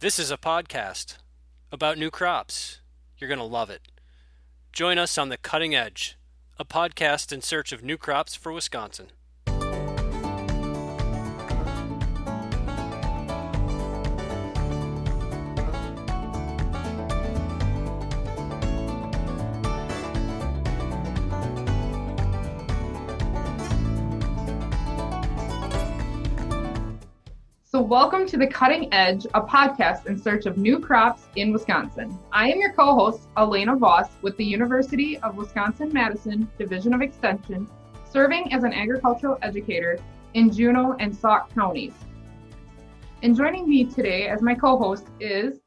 This is a podcast about new crops. You're going to love it. Join us on The Cutting Edge, a podcast in search of new crops for Wisconsin. So welcome to The Cutting Edge, a podcast in search of new crops in Wisconsin. I am your co-host, Elena Voss, with the University of Wisconsin-Madison Division of Extension, serving as an agricultural educator in Juneau and Sauk counties. And joining me today as my co-host is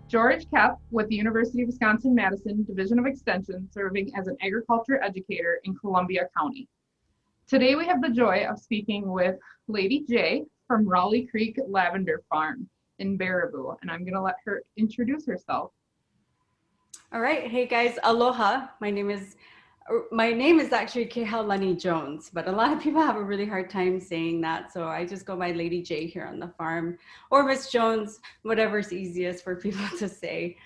George Koepp with the University of Wisconsin-Madison Division of Extension, serving as an agriculture educator in Columbia County. Today we have the joy of speaking with Lady J from Rowley Creek Lavender Farm in Baraboo, and I'm going to let her introduce herself. All right, hey guys, aloha. My name is actually Kehaulani Jones, but a lot of people have a really hard time saying that, so I just go by Lady J here on the farm, or Miss Jones, whatever's easiest for people to say.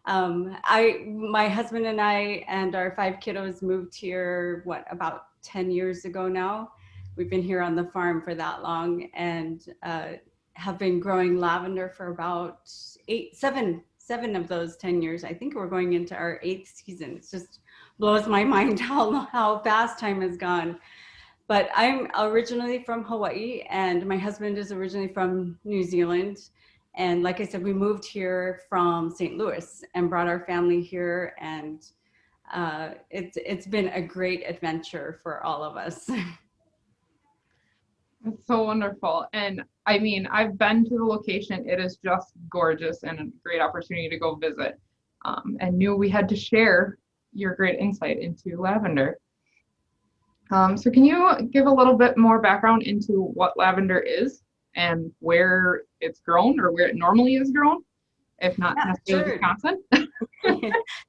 My husband and I and our 5 kiddos moved here, about 10 years ago now. We've been here on the farm for that long and have been growing lavender for about seven of those 10 years. I think we're going into our 8th season. It just blows my mind how fast time has gone. But I'm originally from Hawaii and my husband is originally from New Zealand. And like I said, we moved here from St. Louis and brought our family here, and it's been a great adventure for all of us. It's so wonderful. And I mean, I've been to the location. It is just gorgeous and a great opportunity to go visit. And knew we had to share your great insight into lavender. So can you give a little bit more background into what lavender is and where it's grown or where it normally is grown, if not necessarily Wisconsin?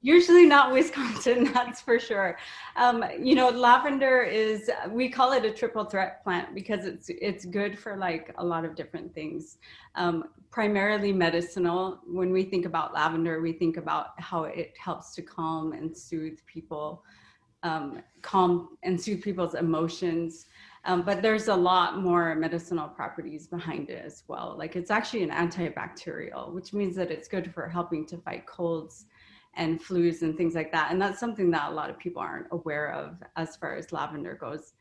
Usually not Wisconsin, that's for sure. Lavender is, we call it a triple threat plant because it's good for like a lot of different things. Primarily medicinal. When we think about lavender, we think about how it helps to calm and soothe people, people's emotions. But there's a lot more medicinal properties behind it as well. Like it's actually an antibacterial, which means that it's good for helping to fight colds and flus and things like that. And that's something that a lot of people aren't aware of as far as lavender goes.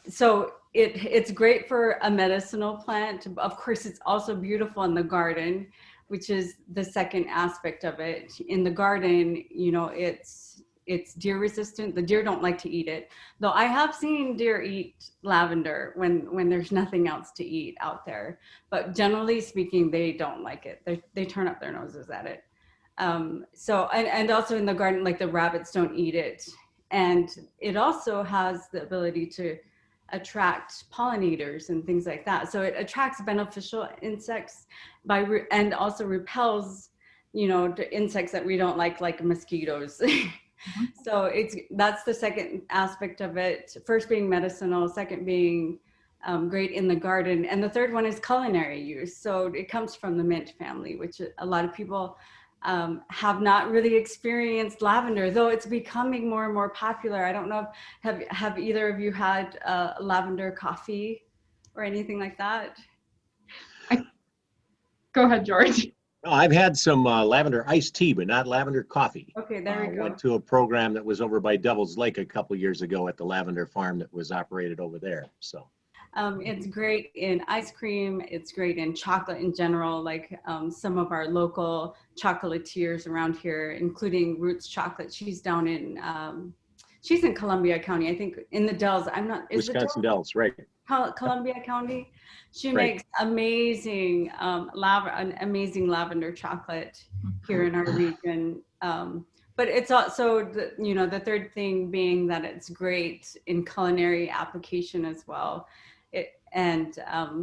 So it's great for a medicinal plant. Of course, it's also beautiful in the garden, which is the second aspect of it. In the garden, it's deer resistant. The deer don't like to eat it, though I have seen deer eat lavender when there's nothing else to eat out there. But generally speaking, they don't like it. They turn up their noses at it. And also in the garden, like the rabbits don't eat it. And it also has the ability to attract pollinators and things like that. So it attracts beneficial insects and also repels, the insects that we don't like mosquitoes. So that's the second aspect of it. First being medicinal, second being great in the garden, and the third one is culinary use. So it comes from the mint family, which a lot of people have not really experienced lavender, though it's becoming more and more popular. I don't know if have either of you had lavender coffee or anything like that? Go ahead, George. No, I've had some lavender iced tea, but not lavender coffee. Okay, there we go. Went to a program that was over by Devil's Lake a couple years ago at the lavender farm that was operated over there. So it's great in ice cream. It's great in chocolate in general. Like some of our local chocolatiers around here, including Roots Chocolate. She's in Columbia County, I think, in the Dells. Wisconsin Dells, right? Columbia County. She Right. makes amazing amazing lavender chocolate here in our region. But it's also the third thing being that it's great in culinary application as well.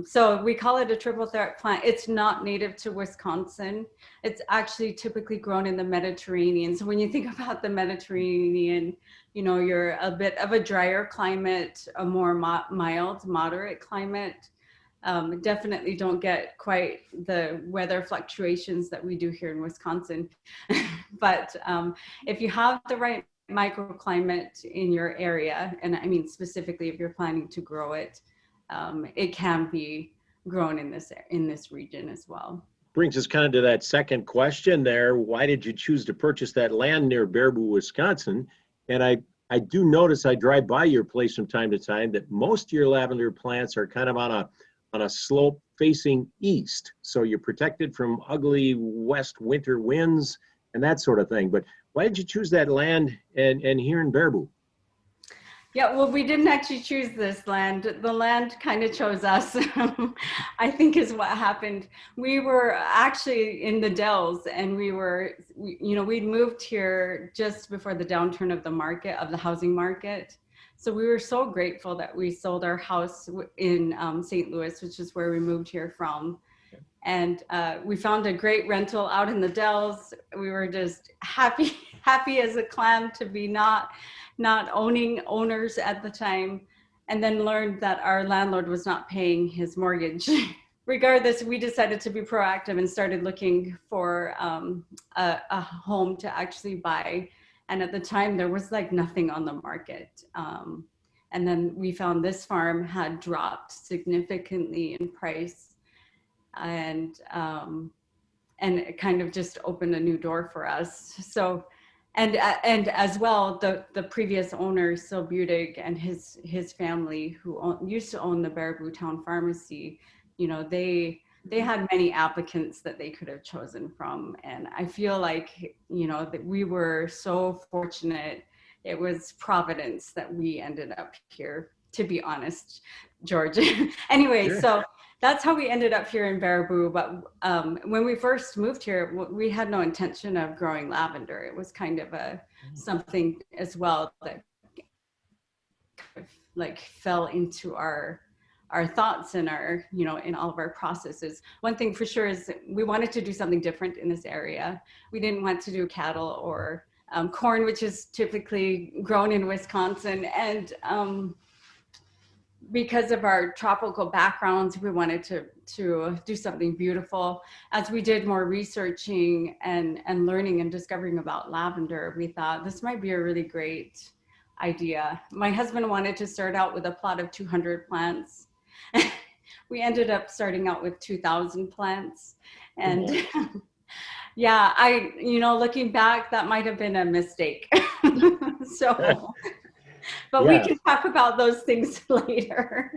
So we call it a triple threat plant. It's not native to Wisconsin. It's actually typically grown in the Mediterranean. So when you think about the Mediterranean, you're a bit of a drier climate, a more mild, moderate climate. Definitely don't get quite the weather fluctuations that we do here in Wisconsin. But if you have the right microclimate in your area, and I mean specifically if you're planning to grow it, it can be grown in this region as well. Brings us kind of to that second question there. Why did you choose to purchase that land near Baraboo, Wisconsin? And I do notice, I drive by your place from time to time, that most of your lavender plants are kind of on a slope facing east. So you're protected from ugly west winter winds and that sort of thing. But why did you choose that land and here in Baraboo? Yeah, well, we didn't actually choose this land. The land kind of chose us, I think is what happened. We were actually in the Dells, and we'd moved here just before the downturn of the housing market. So we were so grateful that we sold our house in St. Louis, which is where we moved here from. And we found a great rental out in the Dells. We were just happy as a clam to be not owning owners at the time, and then learned that our landlord was not paying his mortgage. Regardless, we decided to be proactive and started looking for a home to actually buy. And at the time, there was like nothing on the market. And then we found this farm had dropped significantly in price, and it kind of just opened a new door for us. So, and as well, the previous owner, Sil Budig, and his family, who used to own the Baraboo Town Pharmacy, they had many applicants that they could have chosen from. And I feel like, that we were so fortunate. It was Providence that we ended up here, to be honest, George. Anyway, Sure. So that's how we ended up here in Baraboo. But when we first moved here, we had no intention of growing lavender. It was kind of something as well that like fell into our thoughts and our, in all of our processes. One thing for sure is that we wanted to do something different in this area. We didn't want to do cattle or corn, which is typically grown in Wisconsin. And because of our tropical backgrounds, we wanted to do something beautiful. As we did more researching and learning and discovering about lavender, we thought this might be a really great idea. My husband wanted to start out with a plot of 200 plants. We ended up starting out with 2,000 plants. And yeah, looking back, that might have been a mistake. So, but Yeah. we can talk about those things later.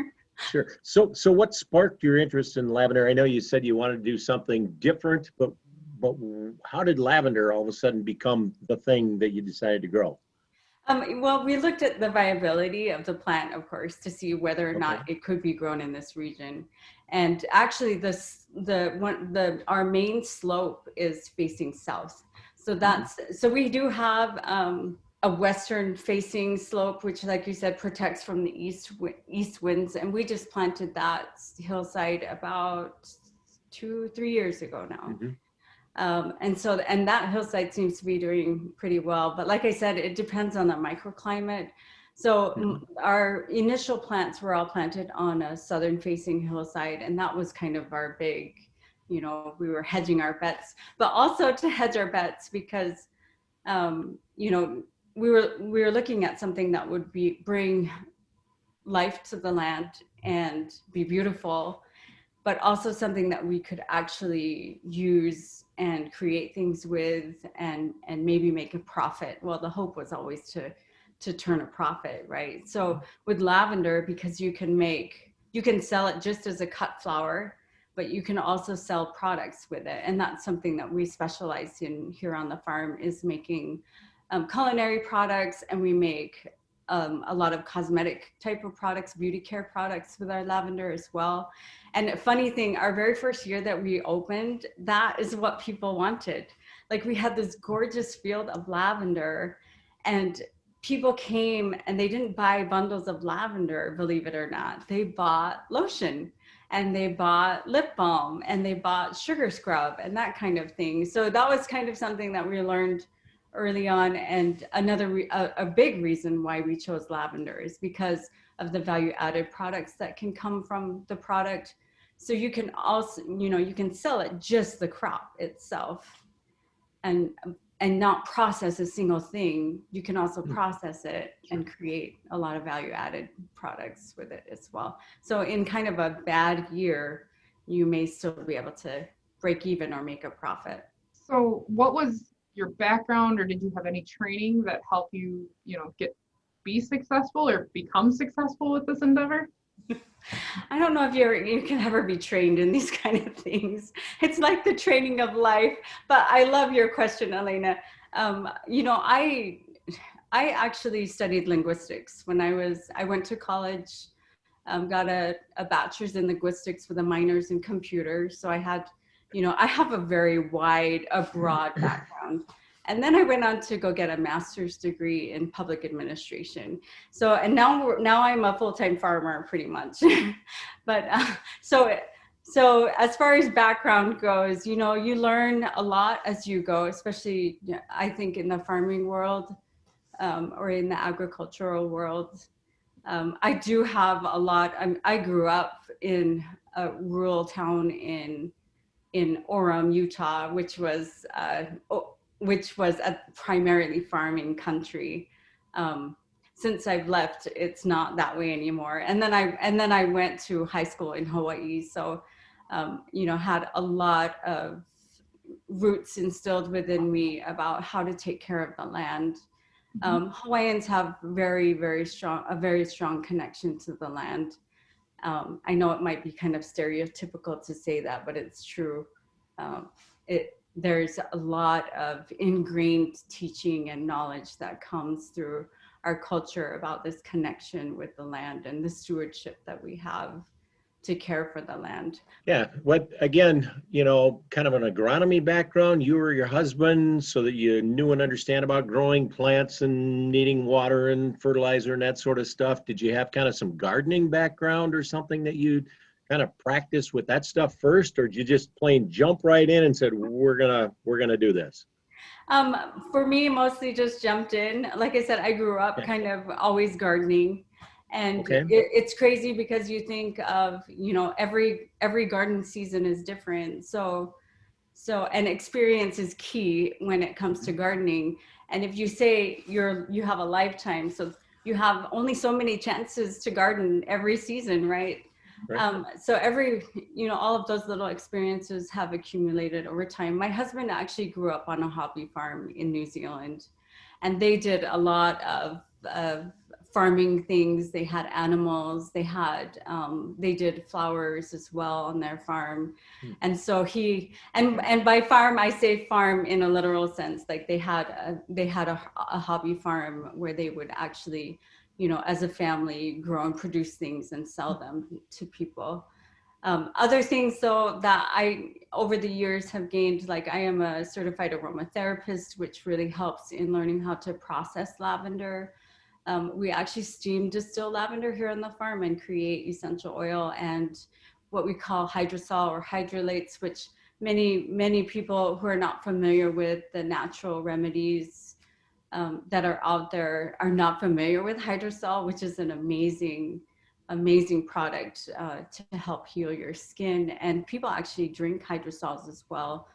Sure. So what sparked your interest in lavender? I know you said you wanted to do something different, but how did lavender all of a sudden become the thing that you decided to grow? Well, we looked at the viability of the plant, of course, to see whether or not it could be grown in this region. And actually, our main slope is facing south. So so we do have a western facing slope, which, like you said, protects from the east winds. And we just planted that hillside about 2-3 years ago now. Mm-hmm. And that hillside seems to be doing pretty well. But like I said, it depends on the microclimate. So our initial plants were all planted on a southern facing hillside. And that was kind of our big, we were hedging our bets, but also to hedge our bets because, we were looking at something that would bring life to the land and be beautiful, but also something that we could actually use and create things with and maybe make a profit. Well, the hope was always to turn a profit, right? So with lavender, because you can sell it just as a cut flower, but you can also sell products with it. And that's something that we specialize in here on the farm, is making culinary products, and we make a lot of cosmetic type of products, beauty care products with our lavender as well. And a funny thing, our very first year that we opened, that is what people wanted. Like, we had this gorgeous field of lavender, and people came and they didn't buy bundles of lavender, believe it or not. They bought lotion, and they bought lip balm, and they bought sugar scrub and that kind of thing. So that was kind of something that we learned early on. And a big reason why we chose lavender is because of the value added products that can come from the product, So you can also, you can sell it just the crop itself, and not process a single thing. You can also process it and create a lot of value added products with it as well. So in kind of a bad year, you may still be able to break even or make a profit. So what was your background, or did you have any training that helped you, be successful or become successful with this endeavor? I don't know if you can ever be trained in these kind of things. It's like the training of life. But I love your question, Elena. I actually studied linguistics when I went to college, got a bachelor's in linguistics with a minor's in computers. So I had, I have a very broad background. And then I went on to go get a master's degree in public administration. So, and now I'm a full-time farmer pretty much. But so as far as background goes, you learn a lot as you go, especially I think in the farming world, or in the agricultural world. I do have a lot. I grew up in a rural town in Orem, Utah, which was a primarily farming country. Since I've left, it's not that way anymore. And then I went to high school in Hawaii, so had a lot of roots instilled within me about how to take care of the land. Hawaiians have a very strong connection to the land. I know it might be kind of stereotypical to say that, but it's true. There's a lot of ingrained teaching and knowledge that comes through our culture about this connection with the land and the stewardship that we have to care for the land. Yeah, again, kind of an agronomy background, you or your husband, so that you knew and understand about growing plants and needing water and fertilizer and that sort of stuff. Did you have kind of some gardening background or something that you kind of practice with that stuff first, or did you just plain jump right in and said, we're gonna do this? For me, mostly just jumped in. Like I said, I grew up kind of always gardening. And it's crazy because you think of, every garden season is different. So and experience is key when it comes to gardening. And if you say you have a lifetime, so you have only so many chances to garden every season, right? So all of those little experiences have accumulated over time. My husband actually grew up on a hobby farm in New Zealand, and they did a lot of farming things. They had animals, they did flowers as well on their farm. And so and by farm, I say farm in a literal sense, like they had a hobby farm where they would actually, as a family, grow and produce things and sell them to people. Other things though that I over the years have gained, like I am a certified aromatherapist, which really helps in learning how to process lavender. We actually steam distill lavender here on the farm and create essential oil and what we call hydrosol or hydrolates, which many people who are not familiar with the natural remedies that are out there are not familiar with hydrosol, which is an amazing product to help heal your skin. And people actually drink hydrosols as well.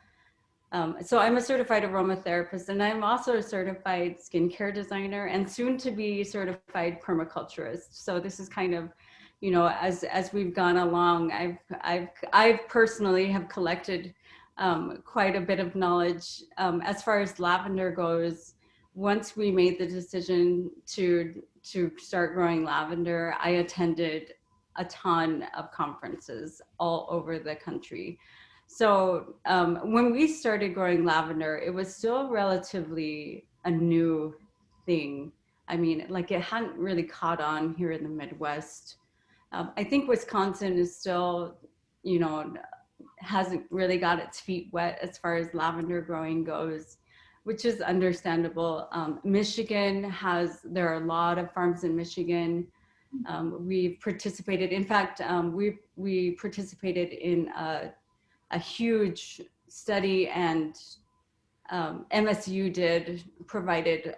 So I'm a certified aromatherapist, and I'm also a certified skincare designer and soon to be certified permaculturist. So this is kind of, as we've gone along, I've personally have collected quite a bit of knowledge. As far as lavender goes, once we made the decision to start growing lavender, I attended a ton of conferences all over the country. So when we started growing lavender, it was still relatively a new thing. I mean, like it hadn't really caught on here in the Midwest. I think Wisconsin is still, hasn't really got its feet wet as far as lavender growing goes, which is understandable. Michigan there are a lot of farms in Michigan. We've participated, in fact, we participated in a huge study, and MSU provided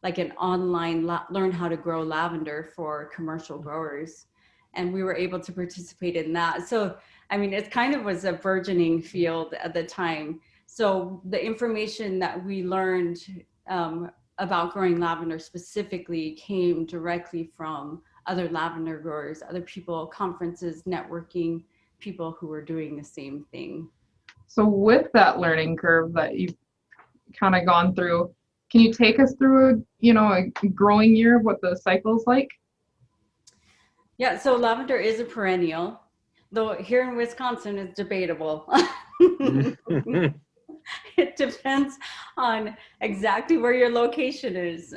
like an online learn how to grow lavender for commercial growers. and we were able to participate in that. So, I mean, it kind of was a burgeoning field at the time. So the information that we learned about growing lavender specifically came directly from other lavender growers, other people, conferences, networking, people who were doing the same thing. So with that learning curve that you've kind of gone through, can you take us through, a growing year, what the cycle's like? Yeah, so lavender is a perennial, though here in Wisconsin it's debatable. It depends on exactly where your location is.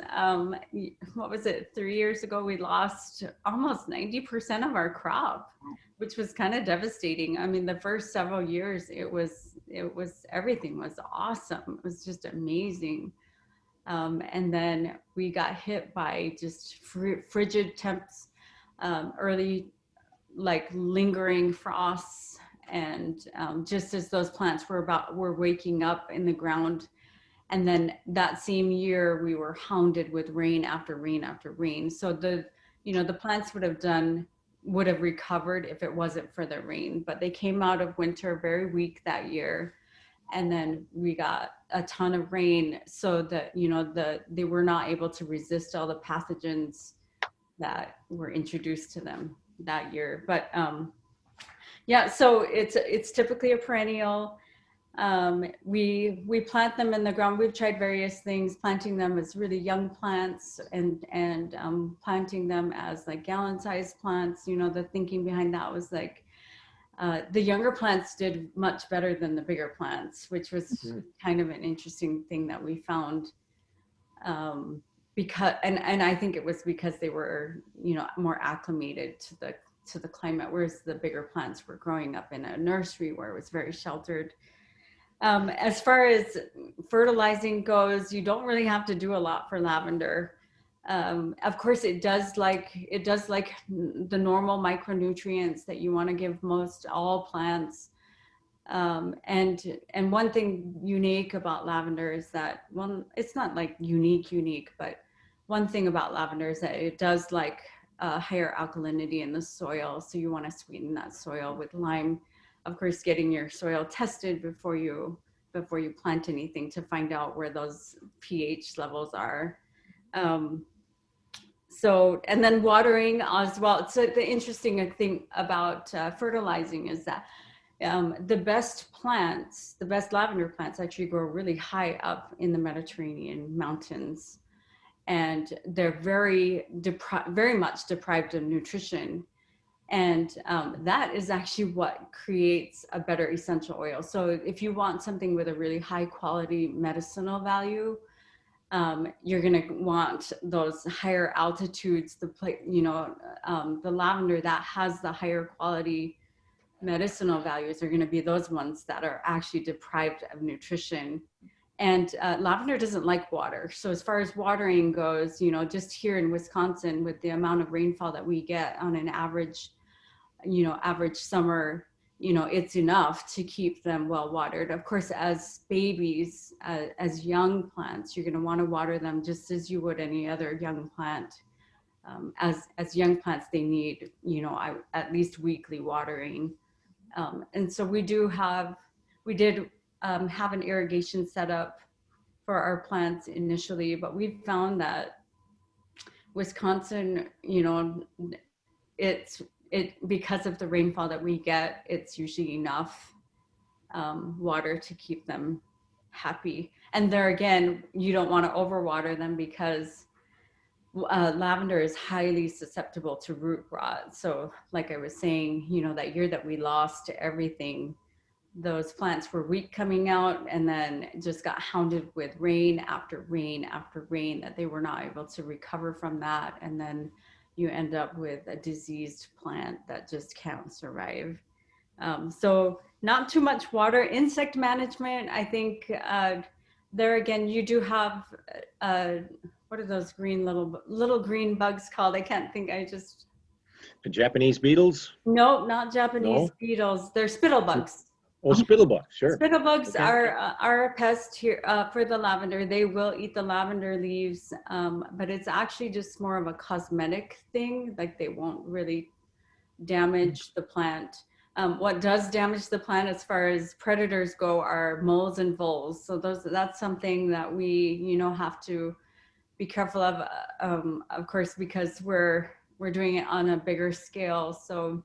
What was it? 3 years ago, we lost almost 90% of our crop, which was kind of devastating. I mean, the first several years, it was everything was awesome. It was just amazing. And then we got hit by just frigid temps, early, like lingering frosts. And just as those plants were waking up in the ground, and then that same year we were hounded with rain after rain after rain. So the plants would have recovered if it wasn't for the rain, but they came out of winter very weak that year. And then we got a ton of rain, so that they were not able to resist all the pathogens that were introduced to them that year. But yeah, so it's typically a perennial. We plant them in the ground. We've tried various things, planting them as really young plants and planting them as like gallon-sized plants. The thinking behind that was like the younger plants did much better than the bigger plants, which was kind of an interesting thing that we found. Because I think it was because they were more acclimated to the climate, whereas the bigger plants were growing up in a nursery where it was very sheltered. As far as fertilizing goes, you don't really have to do a lot for lavender. Of course, it does like the normal micronutrients that you want to give all plants. And one thing unique about lavender is that, well, it's not like unique, but one thing about lavender is that it does like higher alkalinity in the soil. So you want to sweeten that soil with lime. Of course, getting your soil tested before you plant anything to find out where those pH levels are. So, and then watering as well. So the interesting thing about fertilizing is that the best lavender plants actually grow really high up in the Mediterranean mountains. And they're very much deprived of nutrition. And that is actually what creates a better essential oil. So if you want something with a really high quality medicinal value, you're going to want those higher altitudes, the lavender that has the higher quality medicinal values are going to be those ones that are actually deprived of nutrition. And lavender doesn't like water. So as far as watering goes, just here in Wisconsin, with the amount of rainfall that we get on an average summer, it's enough to keep them well watered. Of course, as babies, as young plants, you're going to want to water them just as you would any other young plant. As young plants, they need, at least weekly watering. And so we did have an irrigation setup for our plants initially, but we found that Wisconsin, because of the rainfall that we get, it's usually enough water to keep them happy. And there again, you don't want to overwater them because lavender is highly susceptible to root rot. So like I was saying, that year that we lost everything, those plants were weak coming out and then just got hounded with rain after rain after rain, that they were not able to recover from that. And then you end up with a diseased plant that just can't survive. So not too much water. Insect management, I think there again, you do have, what are those green little green bugs called? I can't think, The Japanese beetles? No, not Japanese beetles. They're spittlebugs. Oh, spittlebugs, sure. Spittlebugs are a pest here for the lavender. They will eat the lavender leaves, but it's actually just more of a cosmetic thing. Like they won't really damage the plant. What does damage the plant as far as predators go are moles and voles. So that's something that we, have to be careful of course, because we're doing it on a bigger scale. So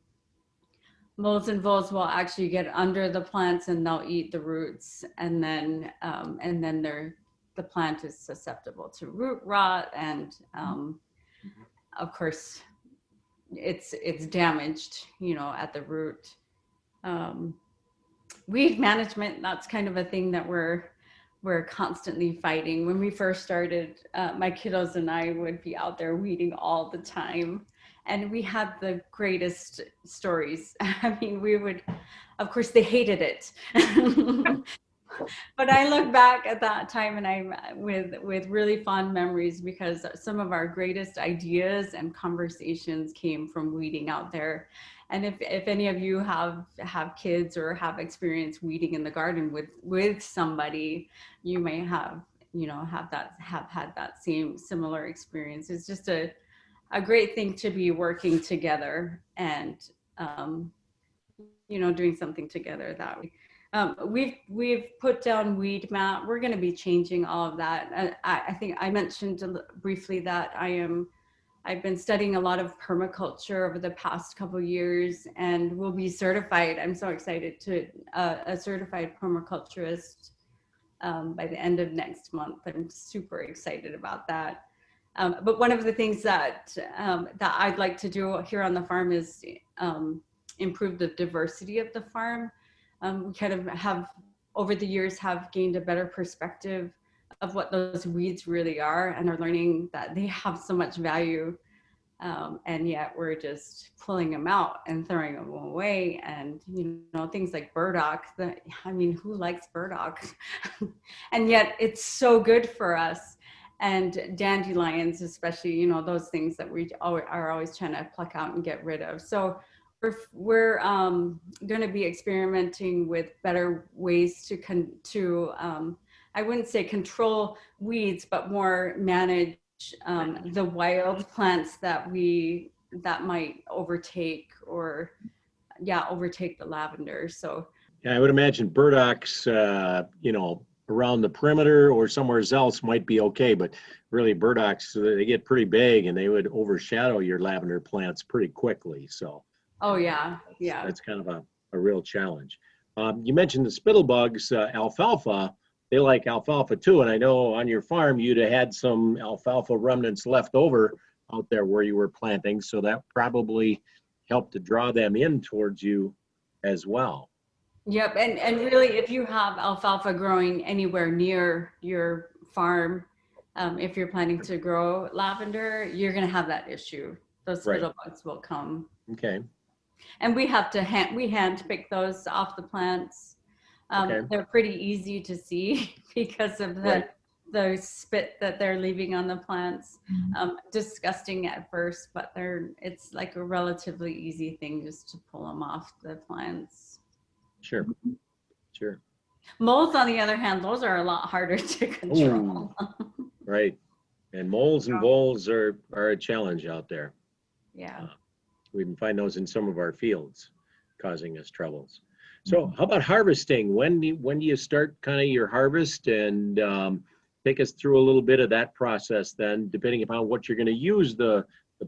moles and voles will actually get under the plants and they'll eat the roots, and then the plant is susceptible to root rot, and of course it's damaged, at the root. Weed management, that's kind of a thing that we're constantly fighting. When we first started, my kiddos and I would be out there weeding all the time, and we had the greatest stories. I mean, of course they hated it. But I look back at that time and I'm with really fond memories, because some of our greatest ideas and conversations came from weeding out there. And if any of you have kids or have experience weeding in the garden with somebody, you may have had that similar experience. It's just a great thing to be working together and doing something together that way. We've put down weed map. We're going to be changing all of that. I think I mentioned briefly that I've been studying a lot of permaculture over the past couple of years, and will be certified. I'm so excited to a certified permaculturist by the end of next month. I'm super excited about that. But one of the things that I'd like to do here on the farm is improve the diversity of the farm. We kind of have, over the years, have gained a better perspective of what those weeds really are, and are learning that they have so much value, and yet we're just pulling them out and throwing them away. And things like burdock, who likes burdock? And yet it's so good for us. And dandelions especially, those things that we are always trying to pluck out and get rid of. So we're going to be experimenting with better ways to I wouldn't say control weeds, but more manage the wild plants that might overtake the lavender. So Yeah, I would imagine burdocks, around the perimeter or somewhere else might be okay, but really burdocks, they get pretty big and they would overshadow your lavender plants pretty quickly. So. Oh yeah. That's kind of a real challenge. You mentioned the spittle bugs, alfalfa. They like alfalfa too, and I know on your farm you'd have had some alfalfa remnants left over out there where you were planting, so that probably helped to draw them in towards you as well. Yep, and really, if you have alfalfa growing anywhere near your farm, if you're planning to grow lavender, you're going to have that issue. Those spittle bugs will come. Okay. And we have to hand pick those off the plants. They're pretty easy to see because of the spit that they're leaving on the plants. Disgusting at first, but it's like a relatively easy thing just to pull them off the plants. Sure. Moles, on the other hand, those are a lot harder to control. Right. And moles and voles are a challenge out there. Yeah. We can find those in some of our fields, causing us troubles. So how about harvesting? When do you start kind of your harvest, and take us through a little bit of that process then, depending upon what you're going to use the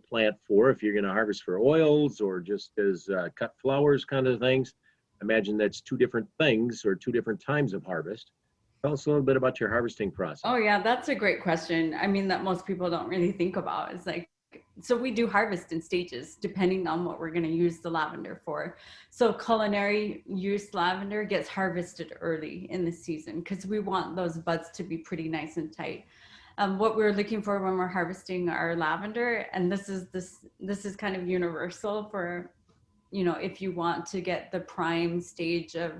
plant for, if you're going to harvest for oils or just as cut flowers kind of things. I imagine that's two different things or two different times of harvest. Tell us a little bit about your harvesting process. Oh yeah, that's a great question. I mean, that most people don't really think about. It's like, so we do harvest in stages depending on what we're going to use the lavender for. So culinary use lavender gets harvested early in the season because we want those buds to be pretty nice and tight. What we're looking for when we're harvesting our lavender, and this is kind of universal for, if you want to get the prime stage of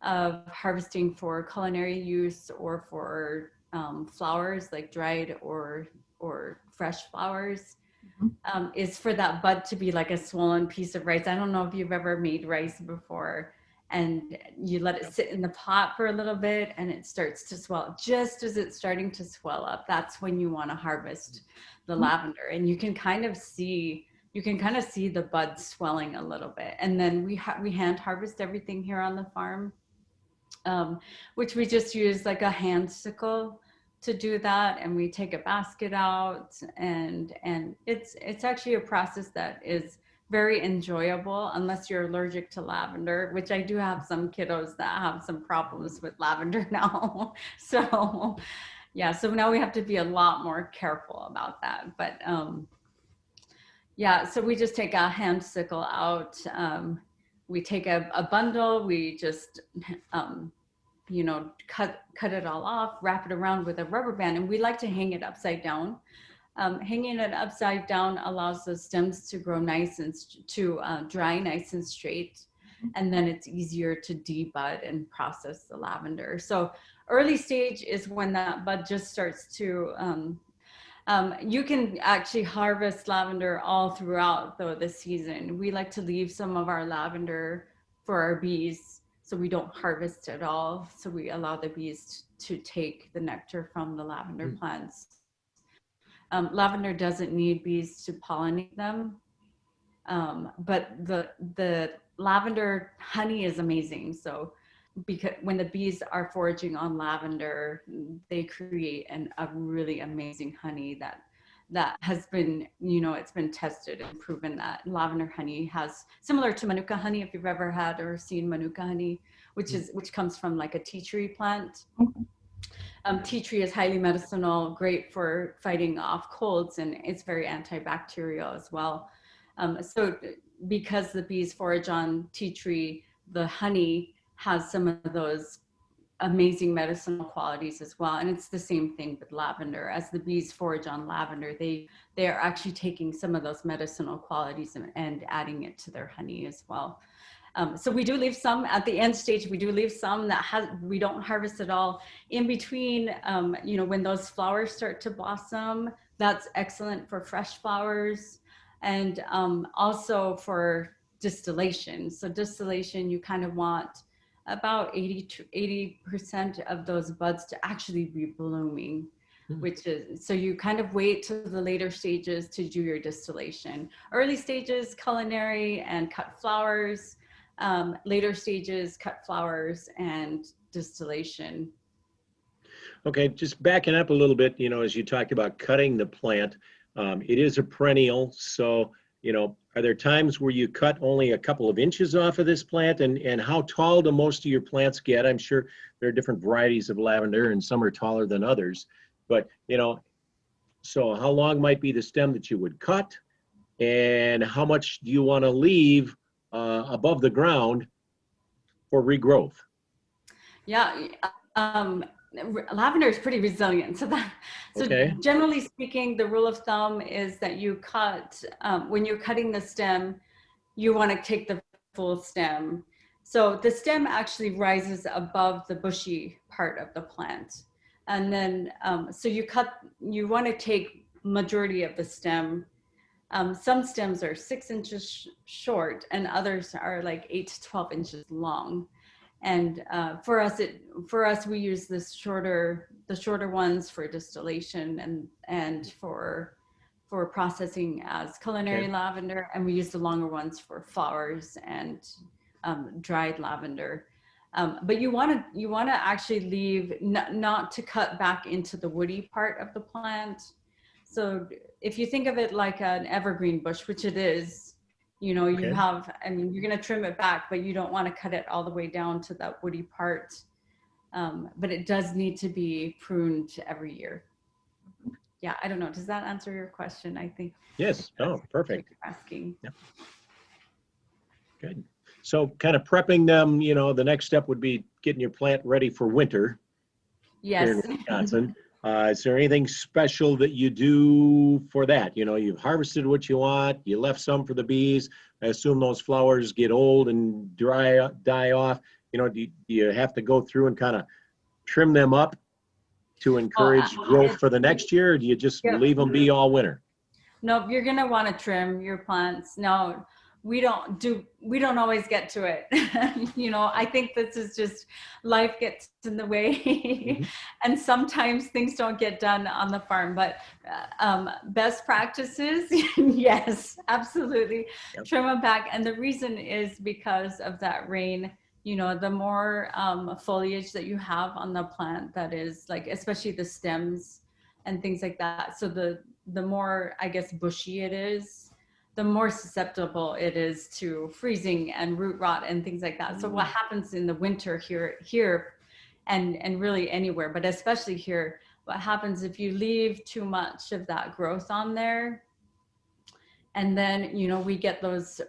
harvesting for culinary use or for flowers like dried or fresh flowers, is for that bud to be like a swollen piece of rice. I don't know if you've ever made rice before, and you let it sit in the pot for a little bit and it starts to swell. Just as it's starting to swell up, that's when you want to harvest the lavender. And you can kind of see you can kind of see the buds swelling a little bit. And then we hand harvest everything here on the farm, which we just use like a hand sickle to do that. And we take a basket out, and it's actually a process that is very enjoyable, unless you're allergic to lavender, which I do have some kiddos that have some problems with lavender now. So yeah, so now we have to be a lot more careful about that. But yeah, so we just take a hand sickle out. We take a bundle, we just cut it all off, wrap it around with a rubber band, and we like to hang it upside down. Hanging it upside down allows the stems to grow nice and to dry nice and straight, and then it's easier to debud and process the lavender. So early stage is when that bud just starts to, you can actually harvest lavender all throughout the season. We like to leave some of our lavender for our bees, so we don't harvest it all. So we allow the bees to take the nectar from the lavender plants. Lavender doesn't need bees to pollinate them, but the lavender honey is amazing. So because when the bees are foraging on lavender, they create a really amazing honey that has been, it's been tested and proven that lavender honey has, similar to manuka honey, if you've ever had or seen manuka honey, which comes from like a tea tree plant. Tea tree is highly medicinal, great for fighting off colds, and it's very antibacterial as well. So because the bees forage on tea tree, the honey has some of those amazing medicinal qualities as well. And it's the same thing with lavender. As the bees forage on lavender, they are actually taking some of those medicinal qualities and adding it to their honey as well. So we do leave some at the end stage. We do leave some that we don't harvest at all. In between, when those flowers start to blossom, that's excellent for fresh flowers, and also for distillation. So distillation, you kind of want about 80% of those buds to actually be blooming, which is, so you kind of wait to the later stages to do your distillation. Early stages, culinary and cut flowers. Later stages, cut flowers and distillation. Okay, just backing up a little bit, as you talked about cutting the plant, it is a perennial. So, are there times where you cut only a couple of inches off of this plant, and how tall do most of your plants get? I'm sure there are different varieties of lavender and some are taller than others, but, so how long might be the stem that you would cut, and how much do you want to leave above the ground for regrowth? Yeah, lavender is pretty resilient. So Okay. Generally speaking, the rule of thumb is that you cut, when you're cutting the stem, you want to take the full stem. So the stem actually rises above the bushy part of the plant. And then, so you want to take majority of the stem. Some stems are 6 inches short and others are like 8 to 12 inches long. And for us, we use the shorter ones for distillation and for processing as culinary lavender, and we use the longer ones for flowers and dried lavender. But you want to actually leave, not to cut back into the woody part of the plant. So if you think of it like an evergreen bush, which it is, you have, you're going to trim it back, but you don't want to cut it all the way down to that woody part. But it does need to be pruned every year. Yeah, I don't know. Does that answer your question? I think. Yes. Oh, perfect. Asking. Yep. Good. So kind of prepping them, the next step would be getting your plant ready for winter. Yes. Here in Wisconsin. Is there anything special that you do for that? You've harvested what you want, you left some for the bees. I assume those flowers get old and die off. Do you have to go through and kind of trim them up to encourage growth for the next year, or do you just leave them be all winter? No, you're going to want to trim your plants. Now, we don't always get to it. I think this is just, life gets in the way. And sometimes things don't get done on the farm, but best practices, yes, absolutely. Yep. Trim them back. And the reason is because of that rain. The more foliage that you have on the plant, that is like, especially the stems and things like that. So the more, I guess, bushy it is, the more susceptible it is to freezing and root rot and things like that. So what happens in the winter here and really anywhere, but especially here, what happens if you leave too much of that growth on there, and then, we get those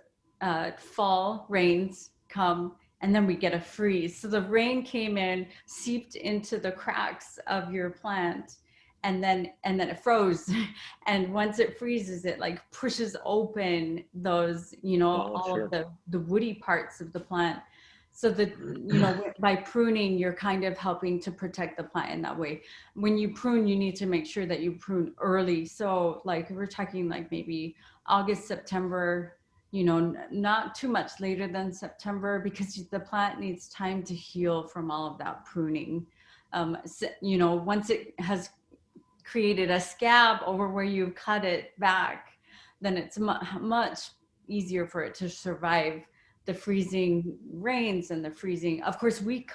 fall rains come, and then we get a freeze. So the rain came in, seeped into the cracks of your plant, and then it froze. And once it freezes, it like pushes open those, all sure. of the woody parts of the plant. So by pruning, you're kind of helping to protect the plant in that way. When you prune, you need to make sure that you prune early. So like we're talking like maybe August, September, not too much later than September, because the plant needs time to heal from all of that pruning. Once it has created a scab over where you cut it back, then it's much easier for it to survive the freezing rains and the freezing. Of course, we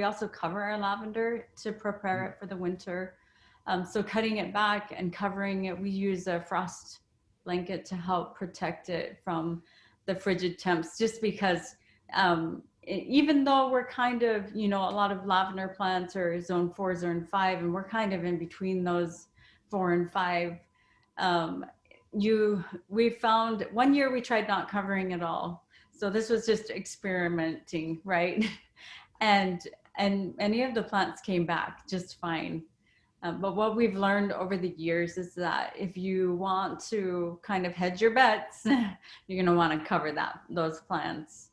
also cover our lavender to prepare it for the winter. So cutting it back and covering it, we use a frost blanket to help protect it from the frigid temps, just because even though we're kind of, a lot of lavender plants are zone 4, zone 5, and we're kind of in between those 4 and 5. We found one year we tried not covering at all. So this was just experimenting, right? And many of the plants came back just fine. But what we've learned over the years is that if you want to kind of hedge your bets, you're going to want to cover those plants,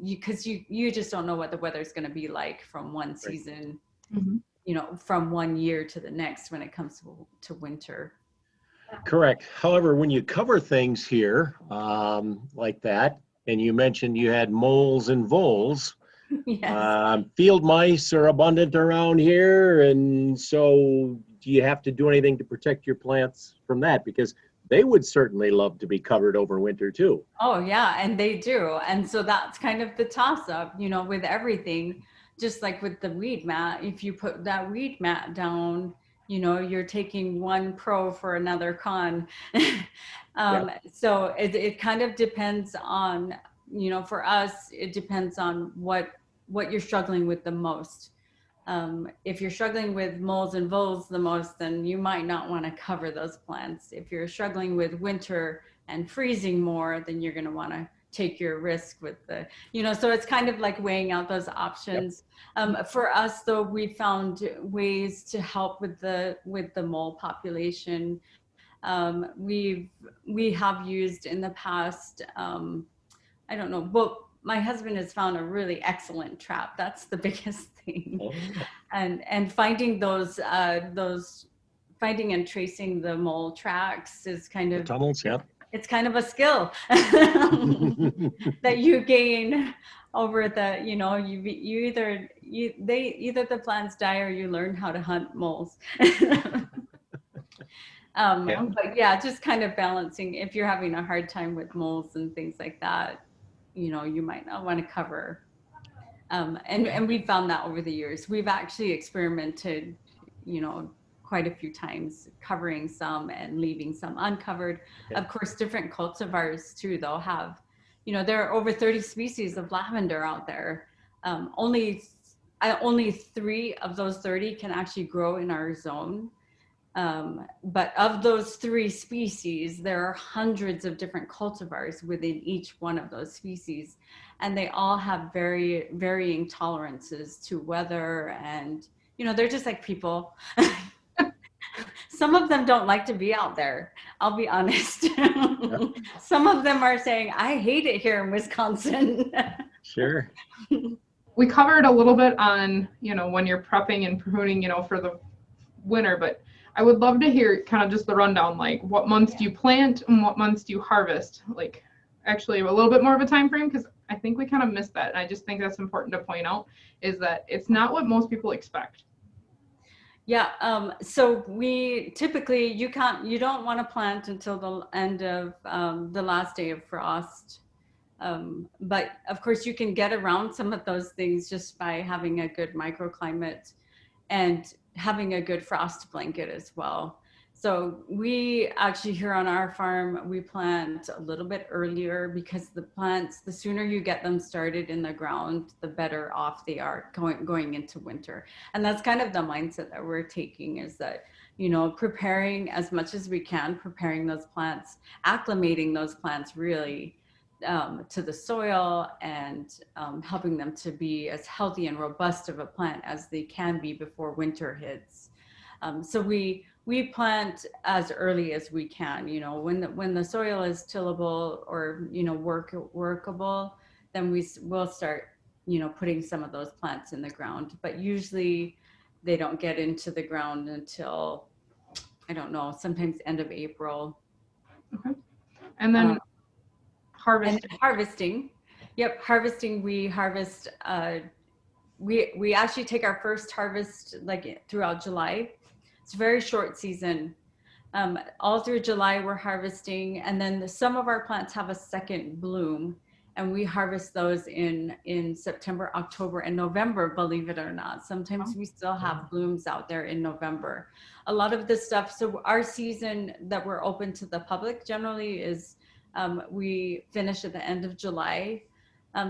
because you just don't know what the weather's going to be like from one season, from one year to the next when it comes to winter. Correct. However, when you cover things here like that, and you mentioned you had moles and voles, Yes. Field mice are abundant around here, and so do you have to do anything to protect your plants from that? Because they would certainly love to be covered over winter too. Oh yeah, and they do. And so that's kind of the toss up, with everything. Just like with the weed mat, if you put that weed mat down, you're taking one pro for another con. So it kind of depends on, for us, it depends on what you're struggling with the most. If you're struggling with moles and voles the most, then you might not want to cover those plants. If you're struggling with winter and freezing more, then you're going to want to take your risk with the, so it's kind of like weighing out those options. For us though, we found ways to help with the mole population. We have used in the past, I don't know, but my husband has found a really excellent trap. That's the biggest thing. And finding those finding and tracing the mole tracks is kind of tunnels, it's kind of a skill that you gain over the, either the plants die or you learn how to hunt moles. But yeah, just kind of balancing. If you're having a hard time with moles and things like that, you might not want to cover. And we've found that over the years. We've actually experimented, quite a few times, covering some and leaving some uncovered. Of course, different cultivars too, though, have, there are over 30 species of lavender out there. Only 3 of those 30 can actually grow in our zone. But of those 3 species, there are hundreds of different cultivars within each one of those species. And they all have very varying tolerances to weather. And, they're just like people. Some of them don't like to be out there. I'll be honest. Some of them are saying, I hate it here in Wisconsin. Sure. We covered a little bit on, when you're prepping and pruning, for the winter, but I would love to hear kind of just the rundown, like what months do you plant and what months do you harvest? Like, actually a little bit more of a time frame, because I think we kind of missed that. And I just think that's important to point out, is that it's not what most people expect. Yeah, so we typically, you don't want to plant until the end of the last day of frost. But of course you can get around some of those things just by having a good microclimate and having a good frost blanket as well. So we actually here on our farm, we plant a little bit earlier because the plants, the sooner you get them started in the ground, the better off they are going into winter. And that's kind of the mindset that we're taking, is that, you know, preparing as much as we can, preparing those plants, acclimating those plants really to the soil, and helping them to be as healthy and robust of a plant as they can be before winter hits. So we plant as early as we can. You know, when the soil is tillable or, you know, workable, then we'll start, you know, putting some of those plants in the ground. But usually they don't get into the ground until, I don't know, sometimes end of April. Okay. And then harvesting. And harvesting. Yep, harvesting. We harvest. We actually take our first harvest like throughout July. It's a very short season. All through July we're harvesting, and then some of our plants have a second bloom, and we harvest those in September, October, and November. Believe it or not, sometimes we still have blooms out there in November. A lot of this stuff. So our season that we're open to the public generally is. We finish at the end of July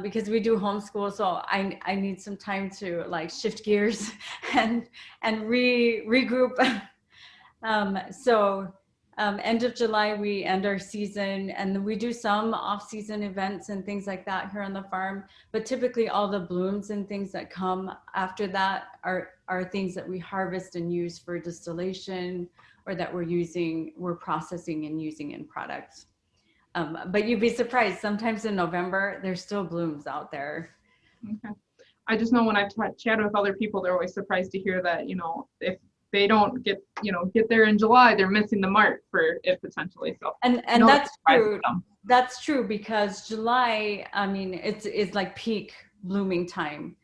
because we do homeschool. So I need some time to like shift gears and regroup. So end of July, we end our season, and then we do some off-season events and things like that here on the farm. But typically all the blooms and things that come after that are things that we harvest and use for distillation, or that we're processing and using in products. But you'd be surprised, sometimes in November, there's still blooms out there. Okay. I just know when I've chatted with other people, they're always surprised to hear that, you know, if they don't get there in July, they're missing the mark for it potentially. So and that's true. That's true, because July, I mean, it's like peak blooming time.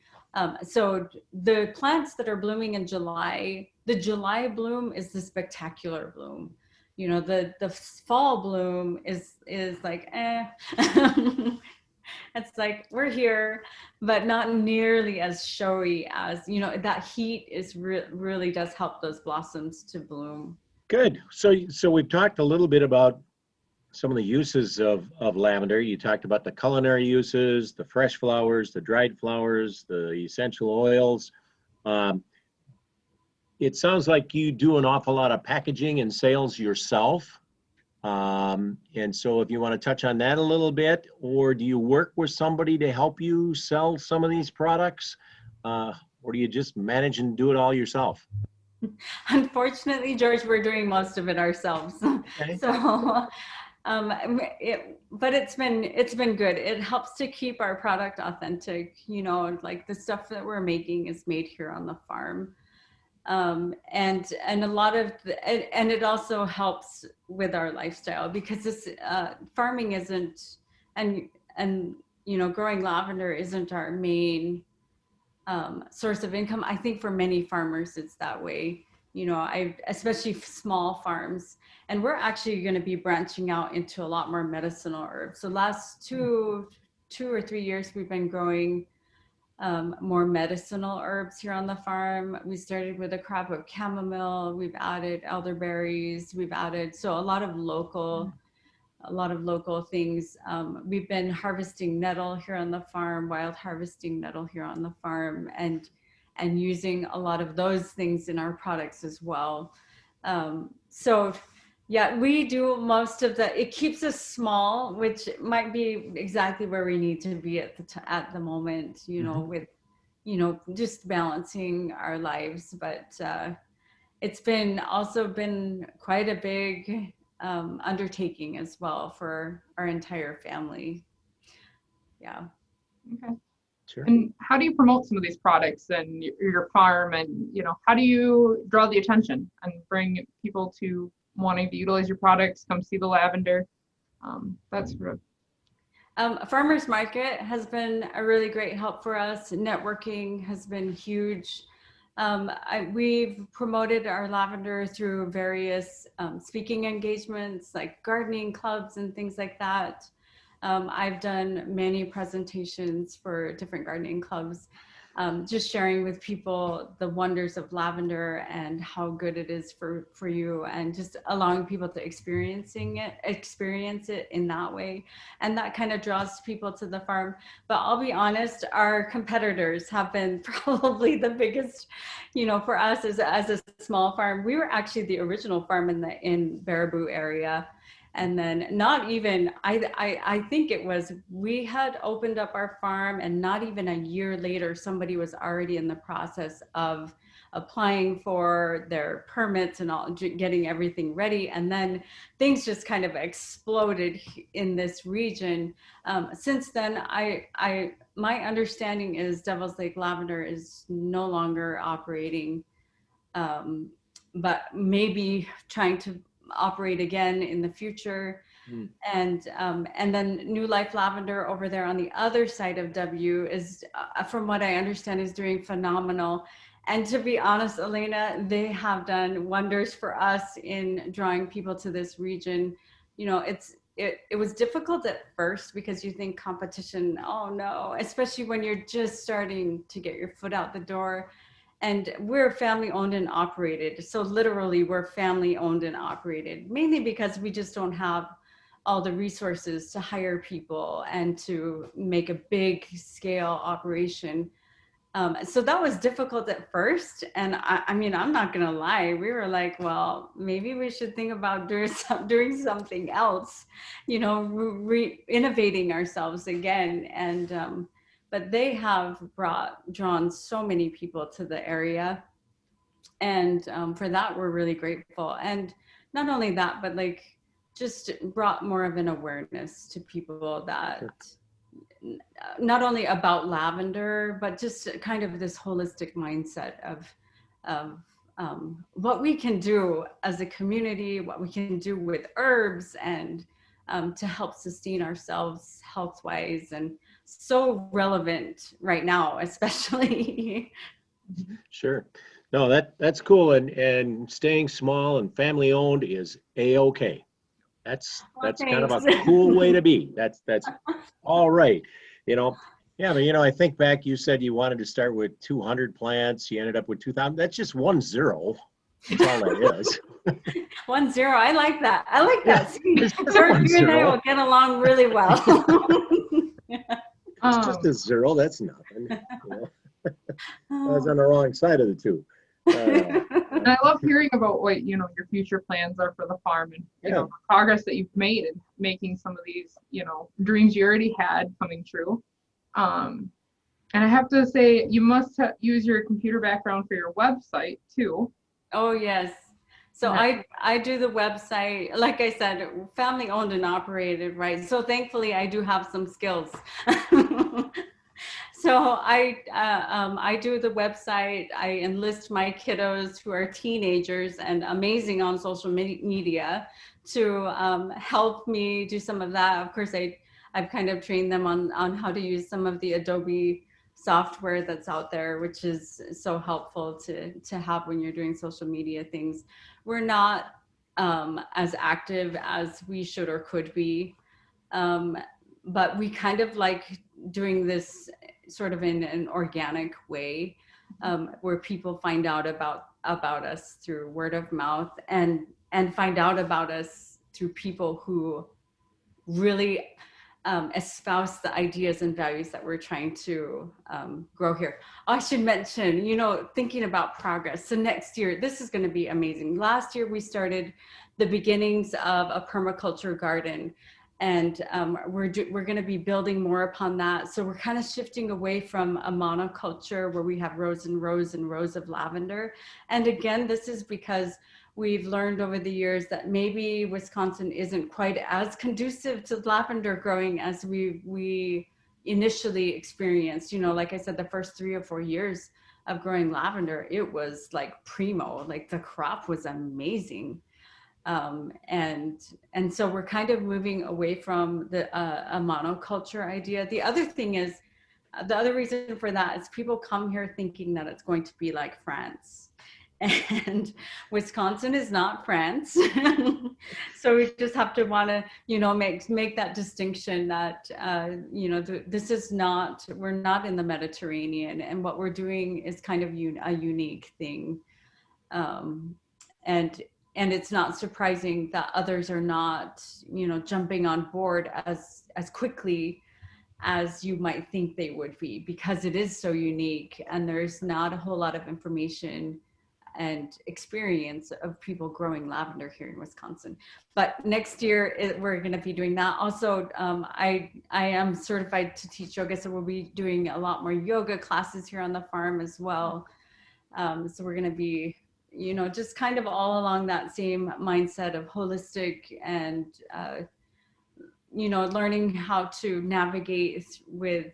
So the plants that are blooming in July, the July bloom is the spectacular bloom. You know, the fall bloom is like, it's like, we're here, but not nearly as showy as, you know, that heat is really does help those blossoms to bloom. Good. So we've talked a little bit about some of the uses of lavender. You talked about the culinary uses, the fresh flowers, the dried flowers, the essential oils. It sounds like you do an awful lot of packaging and sales yourself. And so if you want to touch on that a little bit, or do you work with somebody to help you sell some of these products? Or do you just manage and do it all yourself? Unfortunately, George, we're doing most of it ourselves. Okay. So, but it's been good. It helps to keep our product authentic. You know, like the stuff that we're making is made here on the farm. And a lot of and it also helps with our lifestyle, because this farming isn't, and you know, growing lavender isn't our main source of income. I think for many farmers it's that way, you know, especially small farms. And we're actually going to be branching out into a lot more medicinal herbs. So last two or 3 years we've been growing more medicinal herbs here on the farm. We started with a crop of chamomile. We've added elderberries. We've added a lot of local things. We've been harvesting nettle here on the farm, wild harvesting nettle here on the farm, and using a lot of those things in our products as well. So yeah, we do most of it keeps us small, which might be exactly where we need to be at the moment, you know, with, you know, just balancing our lives. But it's also been quite a big undertaking as well for our entire family. Yeah. Okay. Sure. And how do you promote some of these products and your farm, and, you know, how do you draw the attention and bring people to wanting to utilize your products, come see the lavender? That's real. Farmers market has been a really great help for us. Networking has been huge. We've promoted our lavender through various speaking engagements like gardening clubs and things like that. I've done many presentations for different gardening clubs, just sharing with people the wonders of lavender and how good it is for you, and just allowing people to experience it in that way. And that kind of draws people to the farm. But I'll be honest, our competitors have been probably the biggest, for us as a small farm. We were actually the original farm in Baraboo area. And then not even, I think it was, we had opened up our farm and not even a year later, somebody was already in the process of applying for their permits and all, getting everything ready. And then things just kind of exploded in this region. Since then, my understanding is Devil's Lake Lavender is no longer operating, but maybe trying to operate again in the future. And then New Life Lavender over there on the other side of W is, from what I understand, is doing phenomenal. And to be honest, Elena, they have done wonders for us in drawing people to this region. It was difficult at first because you think competition, oh no, especially when you're just starting to get your foot out the door. And we're family owned and operated. So literally we're family owned and operated, mainly because we just don't have all the resources to hire people and to make a big scale operation. So that was difficult at first. And I mean, I'm not gonna lie, we were like, well, maybe we should think about doing something else, innovating ourselves again. And but they have drawn so many people to the area. And for that, we're really grateful. And not only that, but just brought more of an awareness to people that not only about lavender, but just kind of this holistic mindset of what we can do as a community, what we can do with herbs, and to help sustain ourselves health-wise, and so relevant right now, especially. Sure. No, that's cool. And staying small and family owned is A-okay. That's kind of a cool way to be. That's all right. Yeah, but I think back, you said you wanted to start with 200 plants. You ended up with 2,000. That's just 1 0. That's all that is. 1 0. I like that. I like that. Yeah, You and I will get along really well. It's just a 0. That's nothing. I was on the wrong side of the two. And I love hearing about what your future plans are for the farm, and the progress that you've made in making some of these dreams you already had coming true. And I have to say, you must use your computer background for your website too. Oh yes. So I do the website, like I said, family owned and operated, right? So thankfully I do have some skills. So I do the website. I enlist my kiddos who are teenagers and amazing on social media to help me do some of that. Of course, I've kind of trained them on how to use some of the Adobe software that's out there, which is so helpful to have when you're doing social media things. We're not as active as we should or could be, but we kind of like doing this sort of in an organic way, where people find out about us through word of mouth, and find out about us through people who really espouse the ideas and values that we're trying to grow here. I should mention, thinking about progress. So next year, this is going to be amazing. Last year, we started the beginnings of a permaculture garden, and we're going to be building more upon that. So we're kind of shifting away from a monoculture where we have rows and rows and rows of lavender. And again, this is because we've learned over the years that maybe Wisconsin isn't quite as conducive to lavender growing as we initially experienced. Like I said, the first 3 or 4 years of growing lavender, it was like primo, like the crop was amazing. And so we're kind of moving away from a monoculture idea. The other thing is, the other reason for that is people come here thinking that it's going to be like France. And Wisconsin is not France. So we just have to want to, make that distinction that, this is not, we're not in the Mediterranean, and what we're doing is kind of a unique thing. And it's not surprising that others are not, jumping on board as quickly as you might think they would be, because it is so unique and there's not a whole lot of information and experience of people growing lavender here in Wisconsin. But next year we're going to be doing that. Also, I am certified to teach yoga, so we'll be doing a lot more yoga classes here on the farm as well. So we're going to be, just kind of all along that same mindset of holistic and, learning how to navigate with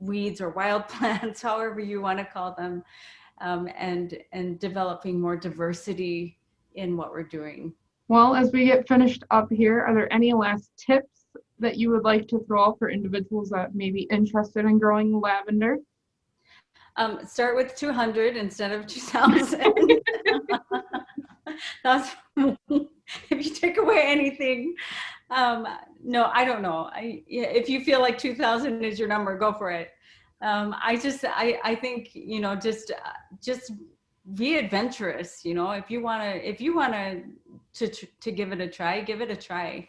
weeds or wild plants, however you want to call them. And developing more diversity in what we're doing. Well, as we get finished up here, are there any last tips that you would like to throw out for individuals that may be interested in growing lavender? Start with 200 instead of 2,000. That's, if you take away anything, no, I don't know. If you feel like 2,000 is your number, go for it. I think, just be adventurous, if you want to give it a try, give it a try.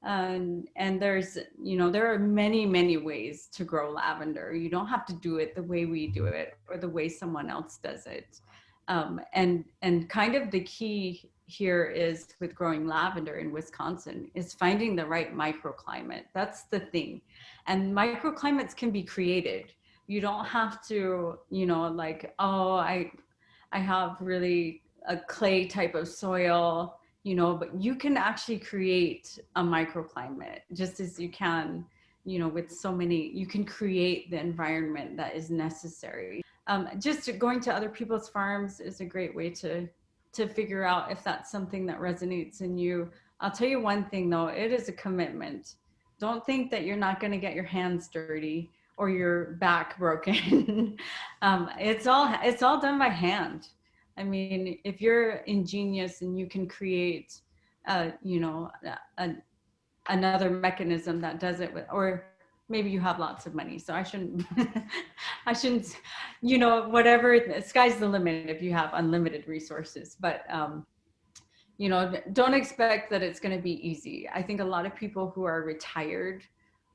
And there's, there are many, many ways to grow lavender. You don't have to do it the way we do it or the way someone else does it. And kind of the key here is with growing lavender in Wisconsin is finding the right microclimate. That's the thing. And microclimates can be created. You don't have to, I have really a clay type of soil, but you can actually create a microclimate just as you can, with so many, you can create the environment that is necessary. Just going to other people's farms is a great way to figure out if that's something that resonates in you. I'll tell you one thing though, it is a commitment. Don't think that you're not going to get your hands dirty or your back broken. It's all done by hand. I mean, if you're ingenious and you can create, another mechanism that does it or maybe you have lots of money. So I shouldn't, whatever, the sky's the limit if you have unlimited resources, but, don't expect that it's going to be easy. I think a lot of people who are retired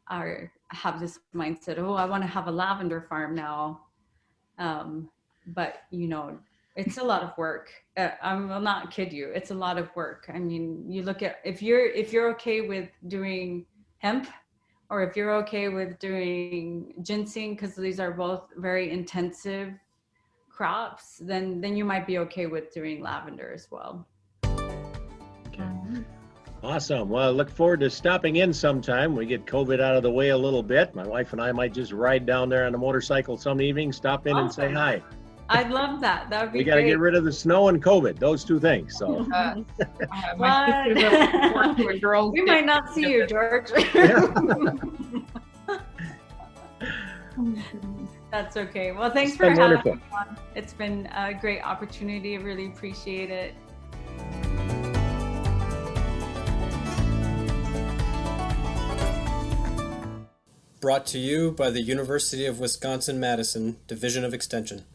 have this mindset, oh, I want to have a lavender farm now. But it's a lot of work. I will not kid you. It's a lot of work. I mean, you look at, if you're okay with doing hemp, or if you're okay with doing ginseng, because these are both very intensive crops, then you might be okay with doing lavender as well. Okay. Awesome. Well, I look forward to stopping in sometime. We get COVID out of the way a little bit. My wife and I might just ride down there on a motorcycle some evening, stop in and say hi. I'd love that. That would be We got to get rid of the snow and COVID, those two things. So My sisters that work with girls. we might not see you, George. That's okay. Well, thanks for having me on. It's been a great opportunity. I really appreciate it. Brought to you by the University of Wisconsin-Madison Division of Extension.